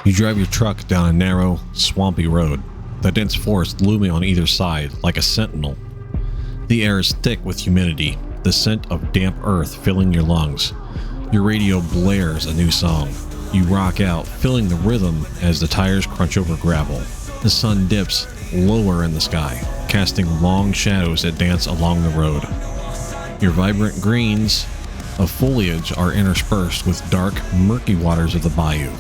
You drive your truck down a narrow, swampy road, the dense forest looming on either side like a sentinel. The air is thick with humidity, the scent of damp earth filling your lungs. Your radio blares a new song. You rock out, feeling the rhythm as the tires crunch over gravel. The sun dips lower in the sky, casting long shadows that dance along the road. Your vibrant greens of foliage are interspersed with dark, murky waters of the bayou,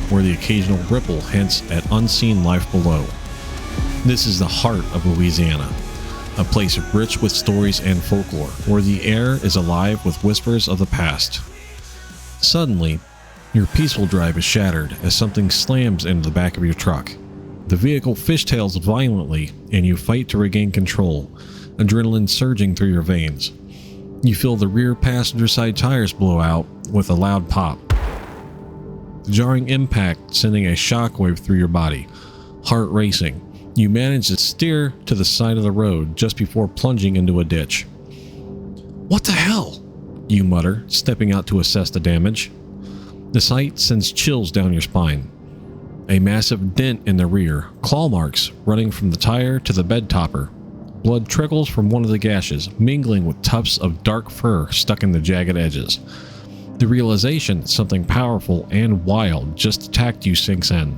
where the occasional ripple hints at unseen life below. This is the heart of Louisiana, a place rich with stories and folklore, where the air is alive with whispers of the past. Suddenly, your peaceful drive is shattered as something slams into the back of your truck. The vehicle fishtails violently, and you fight to regain control, adrenaline surging through your veins. You feel the rear passenger side tires blow out with a loud pop. The jarring impact sending a shockwave through your body, heart racing. You manage to steer to the side of the road just before plunging into a ditch. "What the hell?" you mutter, stepping out to assess the damage. The sight sends chills down your spine. A massive dent in the rear, claw marks running from the tire to the bed topper. Blood trickles from one of the gashes, mingling with tufts of dark fur stuck in the jagged edges. The realization that something powerful and wild just attacked you sinks in,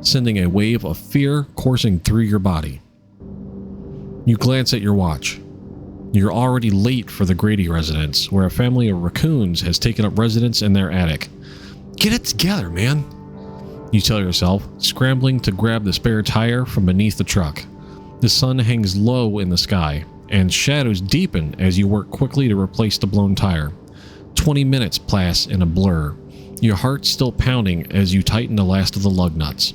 sending a wave of fear coursing through your body. You glance at your watch. You're already late for the Grady residence, where a family of raccoons has taken up residence in their attic. "Get it together, man," you tell yourself, scrambling to grab the spare tire from beneath the truck. The sun hangs low in the sky, and shadows deepen as you work quickly to replace the blown tire. 20 minutes pass in a blur, your heart still pounding as you tighten the last of the lug nuts.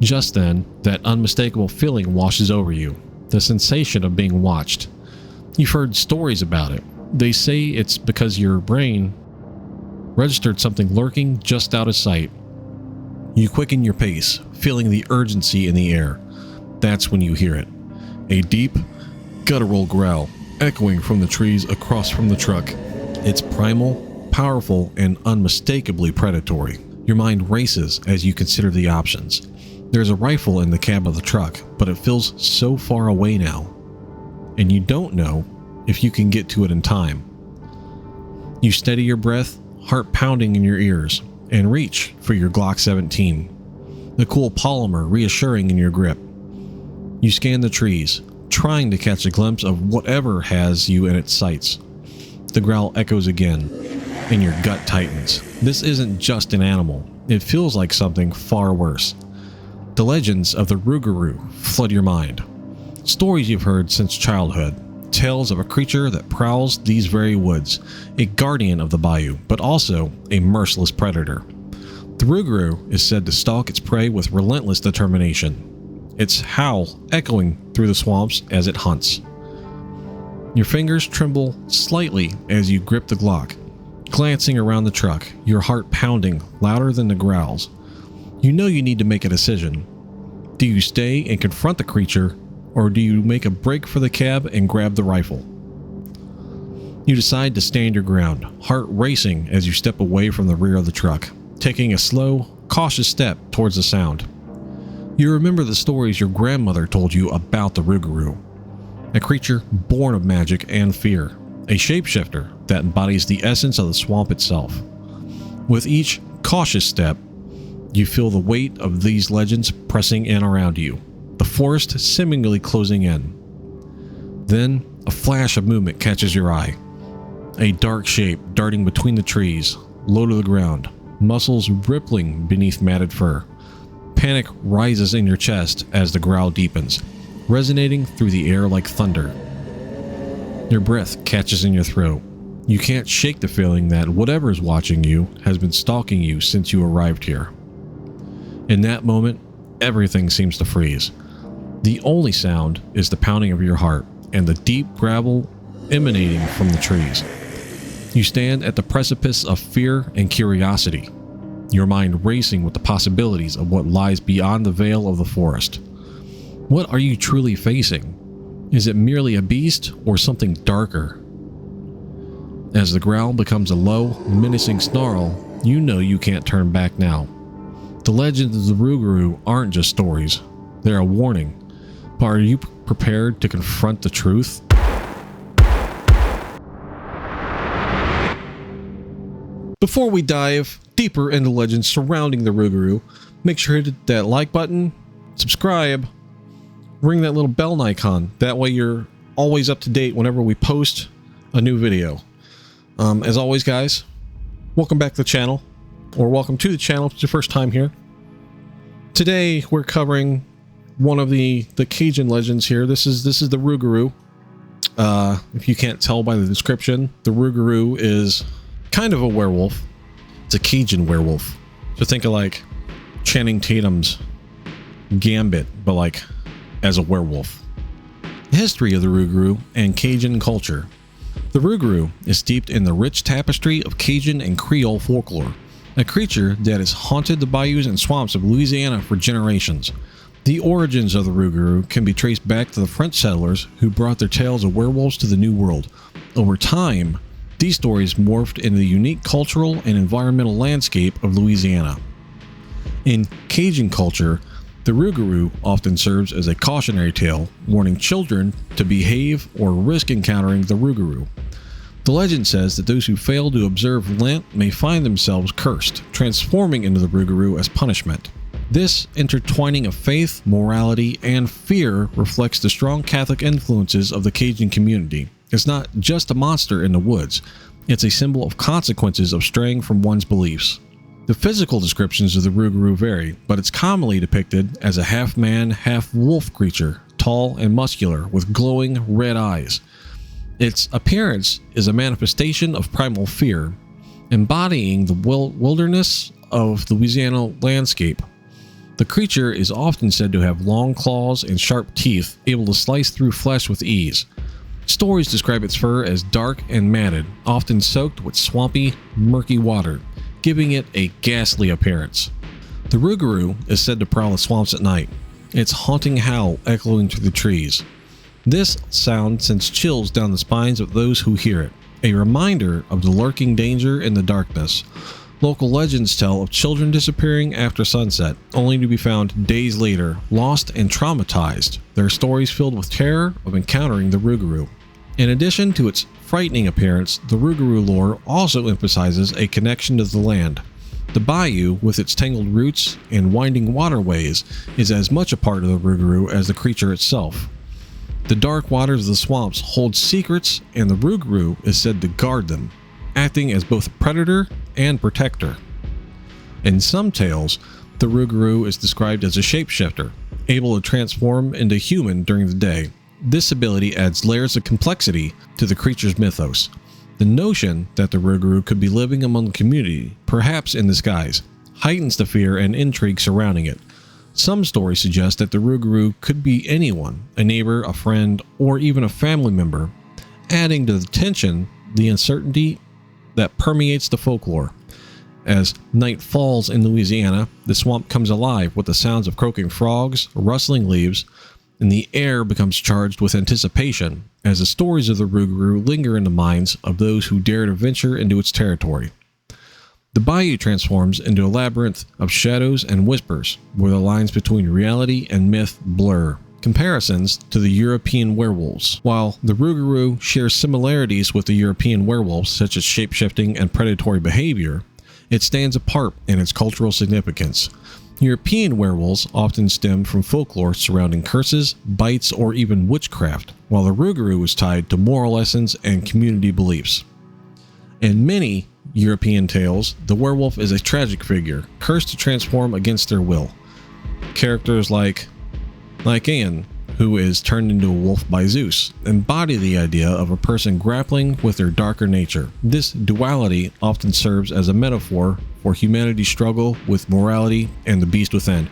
Just then, that unmistakable feeling washes over you, the sensation of being watched. You've heard stories about it. They say it's because your brain registered something lurking just out of sight. You quicken your pace, feeling the urgency in the air. That's when you hear it. A deep, guttural growl, echoing from the trees across from the truck. It's primal, powerful, and unmistakably predatory. Your mind races as you consider the options. There's a rifle in the cab of the truck, but it feels so far away now, and you don't know if you can get to it in time. You steady your breath, heart pounding in your ears, and reach for your Glock 17, the cool polymer reassuring in your grip. You scan the trees, trying to catch a glimpse of whatever has you in its sights. The growl echoes again, and your gut tightens. This isn't just an animal. It feels like something far worse. The legends of the Rougarou flood your mind. Stories you've heard since childhood. Tales of a creature that prowls these very woods, a guardian of the bayou, but also a merciless predator. The Rougarou is said to stalk its prey with relentless determination, its howl echoing through the swamps as it hunts. Your fingers tremble slightly as you grip the Glock, glancing around the truck, your heart pounding louder than the growls. You know you need to make a decision. Do you stay and confront the creature, or do you make a break for the cab and grab the rifle? You decide to stand your ground, heart racing as you step away from the rear of the truck, taking a slow, cautious step towards the sound. You remember the stories your grandmother told you about the Rougarou, a creature born of magic and fear, a shapeshifter that embodies the essence of the swamp itself. With each cautious step, you feel the weight of these legends pressing in around you, the forest seemingly closing in. Then, a flash of movement catches your eye. A dark shape darting between the trees, low to the ground, muscles rippling beneath matted fur. Panic rises in your chest as the growl deepens, resonating through the air like thunder. Your breath catches in your throat. You can't shake the feeling that whatever is watching you has been stalking you since you arrived here. In that moment, everything seems to freeze. The only sound is the pounding of your heart and the deep gravel emanating from the trees. You stand at the precipice of fear and curiosity, your mind racing with the possibilities of what lies beyond the veil of the forest. What are you truly facing? Is it merely a beast or something darker? As the growl becomes a low, menacing snarl, you know you can't turn back now. The legends of the Rougarou aren't just stories, they're a warning. But are you prepared to confront the truth? Before we dive deeper into legends surrounding the Rougarou, make sure to hit that like button, subscribe, ring that little bell icon. That way you're always up to date whenever we post a new video. As always, guys, welcome back to the channel, or welcome to the channel if it's your first time here. Today we're covering one of the Cajun legends here. This is the Rougarou. If you can't tell by the description, the Rougarou is kind of a werewolf. It's a Cajun werewolf. So think of like Channing Tatum's Gambit, but like as a werewolf. The history of the Rougarou and Cajun culture. The Rougarou is steeped in the rich tapestry of Cajun and Creole folklore, a creature that has haunted the bayous and swamps of Louisiana for generations. The origins of the Rougarou can be traced back to the French settlers who brought their tales of werewolves to the New World. Over time, these stories morphed into the unique cultural and environmental landscape of Louisiana. In Cajun culture, the Rougarou often serves as a cautionary tale, warning children to behave or risk encountering the Rougarou. The legend says that those who fail to observe Lent may find themselves cursed, transforming into the Rougarou as punishment. This intertwining of faith, morality, and fear reflects the strong Catholic influences of the Cajun community. It's not just a monster in the woods, it's a symbol of consequences of straying from one's beliefs. The physical descriptions of the Rougarou vary, but it's commonly depicted as a half-man, half-wolf creature, tall and muscular, with glowing red eyes. Its appearance is a manifestation of primal fear, embodying the wilderness of the Louisiana landscape. The creature is often said to have long claws and sharp teeth, able to slice through flesh with ease. Stories describe its fur as dark and matted, often soaked with swampy, murky water, giving it a ghastly appearance. The Rougarou is said to prowl the swamps at night, its haunting howl echoing through the trees. This sound sends chills down the spines of those who hear it, a reminder of the lurking danger in the darkness. Local legends tell of children disappearing after sunset, only to be found days later, lost and traumatized, their stories filled with terror of encountering the Rougarou. In addition to its frightening appearance, the Rougarou lore also emphasizes a connection to the land. The bayou, with its tangled roots and winding waterways, is as much a part of the Rougarou as the creature itself. The dark waters of the swamps hold secrets, and the Rougarou is said to guard them, acting as both a predator and protector. In some tales, the Rougarou is described as a shapeshifter, able to transform into human during the day. This ability adds layers of complexity to the creature's mythos. The notion that the Rougarou could be living among the community, perhaps in disguise, heightens the fear and intrigue surrounding it. Some stories suggest that the Rougarou could be anyone, a neighbor, a friend, or even a family member, adding to the tension, the uncertainty that permeates the folklore. As night falls in Louisiana, the swamp comes alive with the sounds of croaking frogs, rustling leaves, and the air becomes charged with anticipation as the stories of the Rougarou linger in the minds of those who dare to venture into its territory. The bayou transforms into a labyrinth of shadows and whispers, where the lines between reality and myth blur. Comparisons to the European werewolves. While the Rougarou shares similarities with the European werewolves, such as shapeshifting and predatory behavior, it stands apart in its cultural significance. European werewolves often stem from folklore surrounding curses, bites, or even witchcraft, while the Rougarou is tied to moral lessons and community beliefs. In many European tales, the werewolf is a tragic figure, cursed to transform against their will. Characters like Lycaon, who is turned into a wolf by Zeus, embody the idea of a person grappling with their darker nature. This duality often serves as a metaphor for humanity's struggle with morality and the beast within.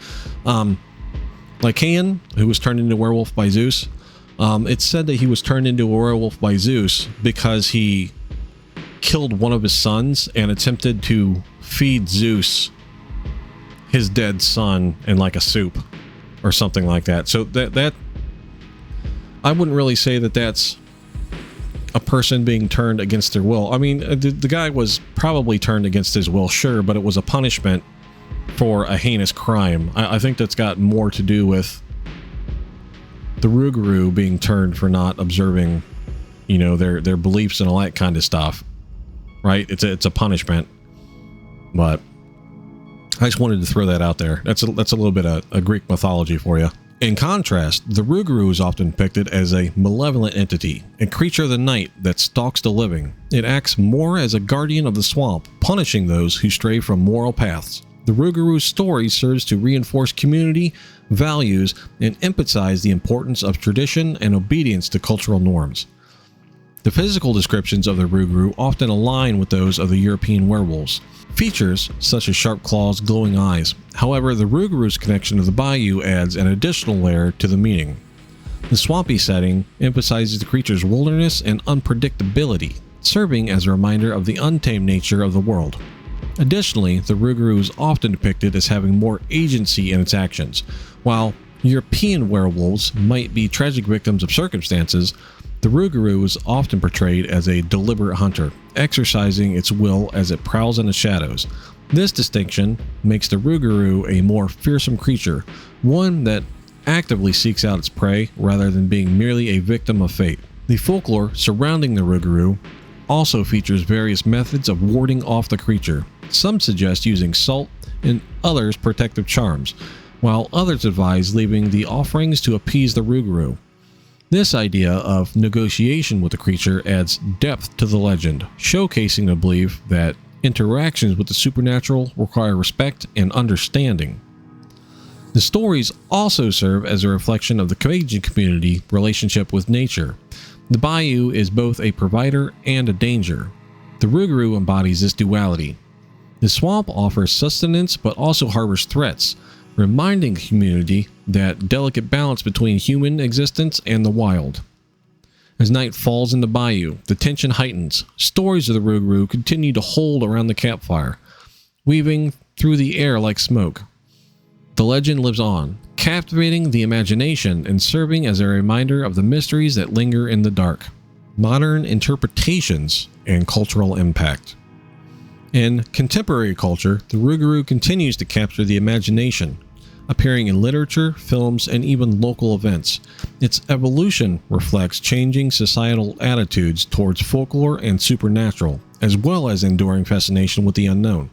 Lycaon, who was turned into a werewolf by Zeus, it's said that he was turned into a werewolf by Zeus because he killed one of his sons and attempted to feed Zeus his dead son in like a soup or something like that. So that I wouldn't really say that that's a person being turned against their will. I mean, the guy was probably turned against his will, sure, but it was a punishment for a heinous crime. I think that's got more to do with the Rougarou being turned for not observing, you know, their beliefs and all that kind of stuff, right? It's a punishment. But I just wanted to throw that out there. That's a little bit of a Greek mythology for you. In contrast, the Rougarou is often depicted as a malevolent entity, a creature of the night that stalks the living. It acts more as a guardian of the swamp, punishing those who stray from moral paths. The Rougarou's story serves to reinforce community values and emphasize the importance of tradition and obedience to cultural norms. The physical descriptions of the Rougarou often align with those of the European werewolves. Features such as sharp claws, glowing eyes. However, the Rougarou's connection to the Bayou adds an additional layer to the meaning. The swampy setting emphasizes the creature's wilderness and unpredictability, serving as a reminder of the untamed nature of the world. Additionally, the Rougarou is often depicted as having more agency in its actions. While European werewolves might be tragic victims of circumstances, the Rougarou is often portrayed as a deliberate hunter, exercising its will as it prowls in the shadows. This distinction makes the Rougarou a more fearsome creature, one that actively seeks out its prey rather than being merely a victim of fate. The folklore surrounding the Rougarou also features various methods of warding off the creature. Some suggest using salt and others protective charms, while others advise leaving the offerings to appease the Rougarou. This idea of negotiation with the creature adds depth to the legend, showcasing the belief that interactions with the supernatural require respect and understanding. The stories also serve as a reflection of the Cajun community relationship with nature. The Bayou is both a provider and a danger. The Rougarou embodies this duality. The swamp offers sustenance but also harbors threats, reminding the community that delicate balance between human existence and the wild. As night falls in the Bayou, the tension heightens. Stories of the Rougarou continue to hold around the campfire, weaving through the air like smoke. The legend lives on, captivating the imagination and serving as a reminder of the mysteries that linger in the dark. Modern interpretations and cultural impact. In contemporary culture, the Rougarou continues to capture the imagination, appearing in literature, films, and even local events. Its evolution reflects changing societal attitudes towards folklore and supernatural, as well as enduring fascination with the unknown.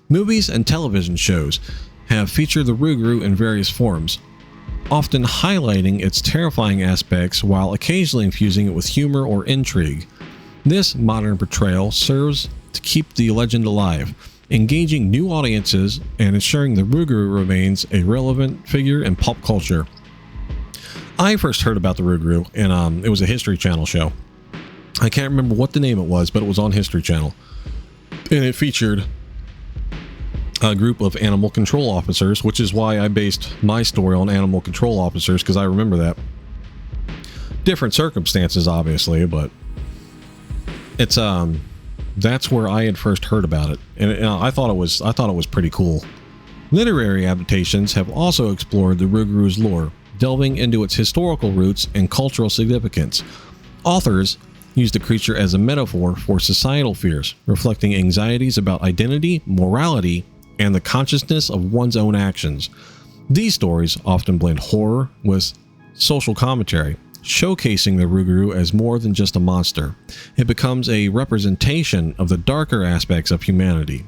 Movies and television shows have featured the Rougarou in various forms, often highlighting its terrifying aspects while occasionally infusing it with humor or intrigue. This modern portrayal serves to keep the legend alive, engaging new audiences and ensuring the Rougarou remains a relevant figure in pop culture. I first heard about the Rougarou and it was a History Channel show. I can't remember what the name it was, but it was on History Channel. And it featured a group of animal control officers, which is why I based my story on animal control officers, because I remember that. Different circumstances, obviously, but it's that's where I had first heard about it, and I thought it was pretty cool. Literary adaptations have also explored the Rougarou's lore, delving into its historical roots and cultural significance. Authors use the creature as a metaphor for societal fears, reflecting anxieties about identity, morality, and the consciousness of one's own actions. These stories often blend horror with social commentary, showcasing the Rougarou as more than just a monster. It becomes a representation of the darker aspects of humanity.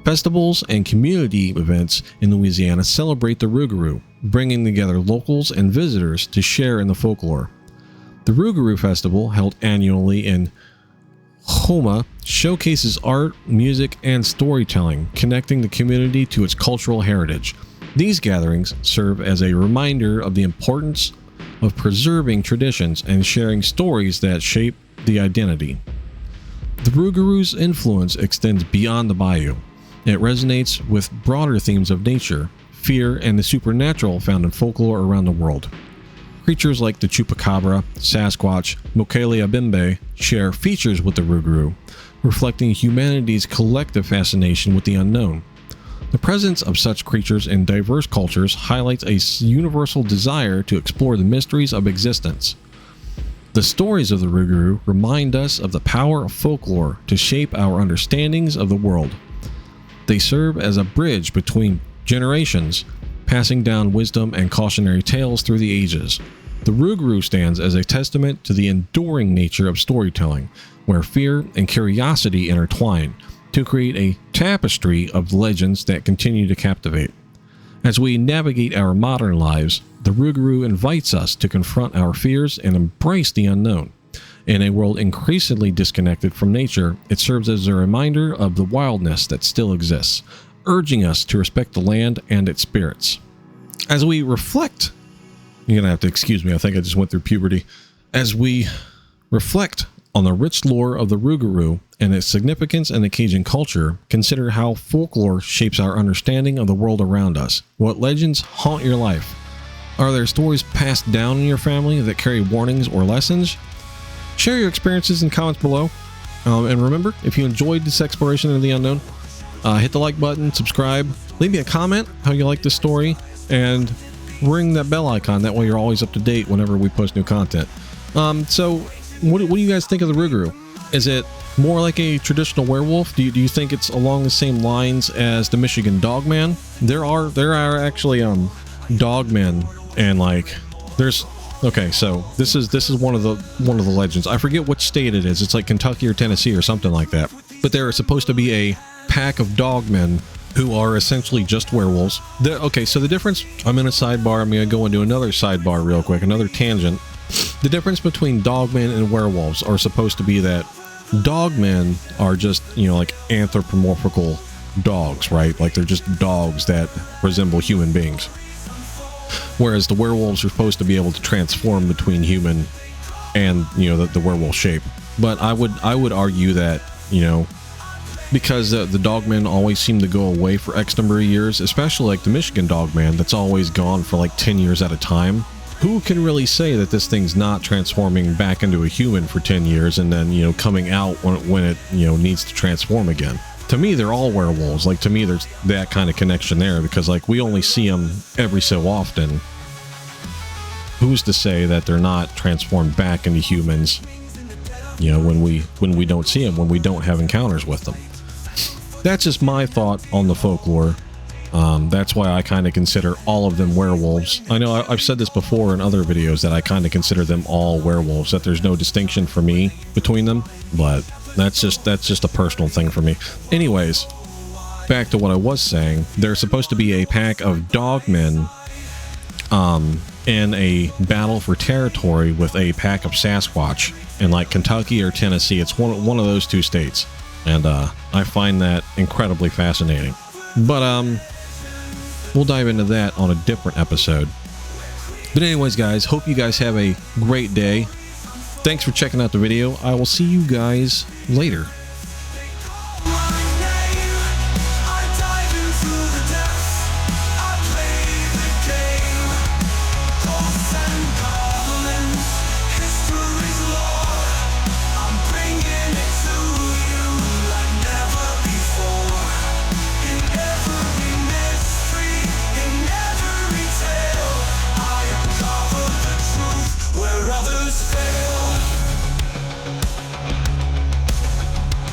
Festivals and community events in Louisiana celebrate the Rougarou, bringing together locals and visitors to share in the folklore. The Rougarou Festival, held annually in Houma, showcases art, music, and storytelling, connecting the community to its cultural heritage. These gatherings serve as a reminder of the importance of preserving traditions and sharing stories that shape the identity. The Rougarou's influence extends beyond the Bayou. It resonates with broader themes of nature, fear, and the supernatural found in folklore around the world. Creatures like the Chupacabra, Sasquatch, Mokelia Bimbe share features with the Rougarou, reflecting humanity's collective fascination with the unknown. The presence of such creatures in diverse cultures highlights a universal desire to explore the mysteries of existence. The stories of the Rougarou remind us of the power of folklore to shape our understandings of the world. They serve as a bridge between generations, passing down wisdom and cautionary tales through the ages. The Rougarou stands as a testament to the enduring nature of storytelling, where fear and curiosity intertwine to create a tapestry of legends that continue to captivate. As we navigate our modern lives, the Rougarou invites us to confront our fears and embrace the unknown. In a world increasingly disconnected from nature, it serves as a reminder of the wildness that still exists, urging us to respect the land and its spirits. As we reflect, you're going to have to excuse me, I think I just went through puberty. As we reflect on the rich lore of the Rougarou and its significance in the Cajun culture, consider how folklore shapes our understanding of the world around us. What legends haunt your life? Are there stories passed down in your family that carry warnings or lessons? Share your experiences in comments below. And remember, if you enjoyed this exploration of the unknown, hit the like button, subscribe, leave me a comment how you like this story, and ring that bell icon. That way you're always up to date whenever we post new content. So what do you guys think of the Rougarou? Is it more like a traditional werewolf? Do you think it's along the same lines as the Michigan Dogman? There are actually dogmen, and like there's okay, so this is one of the legends. I forget which state it is. It's like Kentucky or Tennessee or something like that. But there is supposed to be a pack of dogmen who are essentially just werewolves. Okay, so the difference, I'm in a sidebar. I'm going to go into another sidebar real quick, another tangent. The difference between dogmen and werewolves are supposed to be that dogmen are just, like anthropomorphical dogs, right? Like they're just dogs that resemble human beings. Whereas the werewolves are supposed to be able to transform between human and, the werewolf shape. But I would argue that, because the dogmen always seem to go away for X number of years, especially like the Michigan Dogman that's always gone for like 10 years at a time. Who can really say that this thing's not transforming back into a human for 10 years and then, coming out when it, needs to transform again? To me, they're all werewolves. Like, to me, there's that kind of connection there because, like, we only see them every so often. Who's to say that they're not transformed back into humans, when we don't see them, when we don't have encounters with them? That's just my thought on the folklore. That's why I kind of consider all of them werewolves. I know I've said this before in other videos that I kind of consider them all werewolves, that there's no distinction for me between them, but that's just a personal thing for me. Anyways, back to what I was saying. There's supposed to be a pack of dogmen in a battle for territory with a pack of Sasquatch in like Kentucky or Tennessee. It's one of those two states, and I find that incredibly fascinating. But we'll dive into that on a different episode. But anyways, guys, hope you guys have a great day. Thanks for checking out the video. I will see you guys later.